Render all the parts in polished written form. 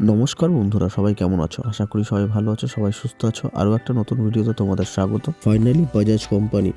নমস্কার বন্ধুরা, সবাই কেমন আছো? আশা করি সবাই ভালো আছো, সবাই সুস্থ আছো। আরও একটা নতুন ভিডিওতে তোমাদের স্বাগত। Finally Bajaj company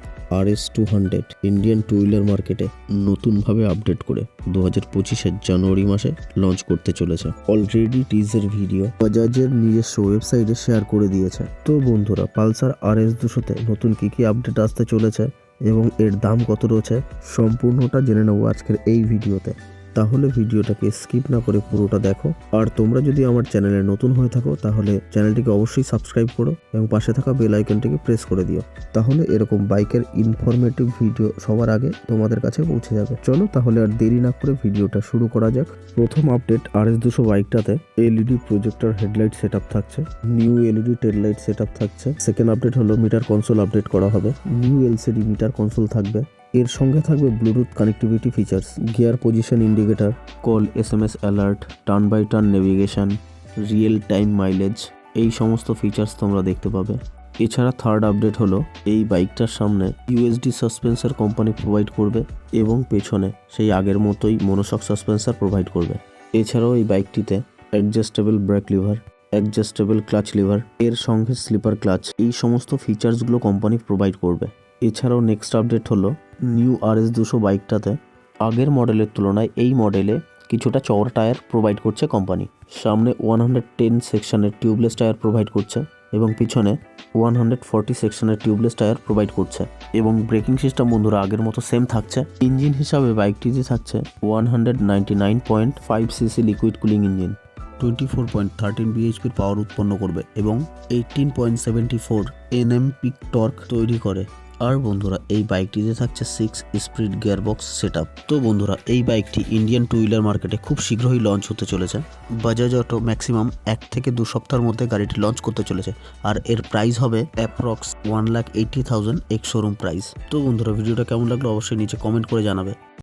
RS200 Indian to wheeler মার্কেটে নতুনভাবে আপডেট করে 2025-এর জানুয়ারি মাসে লঞ্চ করতে চলেছে। অলরেডি টিজার ভিডিও বাজাজের নিজস্ব ওয়েবসাইটে শেয়ার করে দিয়েছে। তো বন্ধুরা, পালসার RS200-তে নতুন কি আপডেট আসতে চলেছে এবং এর দাম কত রয়েছে সম্পূর্ণটা জেনে নেবো আজকের এই ভিডিওতে। তাহলে ভিডিওটাকে স্কিপ না করে পুরোটা দেখো। আর তোমরা যদি আমার চ্যানেলে নতুন হয়ে থাকো তাহলে চ্যানেলটিকে অবশ্যই সাবস্ক্রাইব করো এবং পাশে থাকা বেল আইকনটিকে প্রেস করে দিও। তাহলে এরকম বাইকের ইনফরমেটিভ ভিডিও সবার আগে তোমাদের কাছে পৌঁছে যাবে। চলো তাহলে আর দেরি না করে ভিডিওটা শুরু করা যাক। প্রথম আপডেট, RS200 বাইকটাতে এলইডি প্রজেক্টর হেডলাইট সেটআপ থাকছে, new LED tail light setup থাকছে। সেকেন্ড আপডেট হলো মিটার কনসোল আপডেট করা হবে, নিউ এলসিডি মিটার কনসোল থাকবে। এর সঙ্গে থাকবে Bluetooth connectivity features, gear position indicator, call SMS alert, turn by turn navigation, real time mileage, এই সমস্ত ফিচার্স তোমরা দেখতে পাবে। এছাড়া থার্ড আপডেট হলো এই বাইকটার সামনে USD সাসপেন্সার কোম্পানি প্রোভাইড করবে এবং পেছনে সেই আগের মতোই মনোশক সাসপেন্সার প্রোভাইড করবে। এছাড়াও এই বাইকটিতে adjustable brake lever, adjustable clutch lever, এর সঙ্গে স্লিপার ক্লাচ, এই সমস্ত ফিচার্সগুলো কোম্পানি প্রোভাইড করবে। এছাড়াও নেক্সট আপডেট হলো নিউ RS200 বাইকটাতে আগের মডেলের তুলনায় এই মডেলে কিছুটা চওড়া টায়ার প্রোভাইড করছে কোম্পানি। সামনে 110 সেকশনের টিউবলেস টায়ার প্রোভাইড করছে এবং পিছনে 140 সেকশনের টিউবলেস টায়ার প্রোভাইড করছে। এবং ব্রেকিং সিস্টেম বন্ধুরা আগের মতো সেম থাকছে। ইঞ্জিন হিসাবে বাইকটিতে থাকছে 199.5 CC liquid cooling engine, 24.13 bhp পাওয়ার উৎপন্ন করবে এবং 18.74 Nm পিক টর্ক তৈরি করে। আর বন্ধুরা এই বাইকটিতে থাকছে 6 স্পিড গিয়ারবক্স সেটআপ। তো বন্ধুরা এই বাইকটি ইন্ডিয়ান টু হুইলার মার্কেটে খুব শীঘ্রই লঞ্চ হতে চলেছে। বাজাজ অটো ম্যাক্সিমাম 1 থেকে 2 সপ্তাহের মধ্যে গাড়িটি লঞ্চ করতে চলেছে আর এর প্রাইস হবে অ্যাপ্রক্স 1,80,000 এক্স শোরুম প্রাইস। তো বন্ধুরা ভিডিওটা কেমন লাগলো অবশ্যই নিচে কমেন্ট করে জানাবে।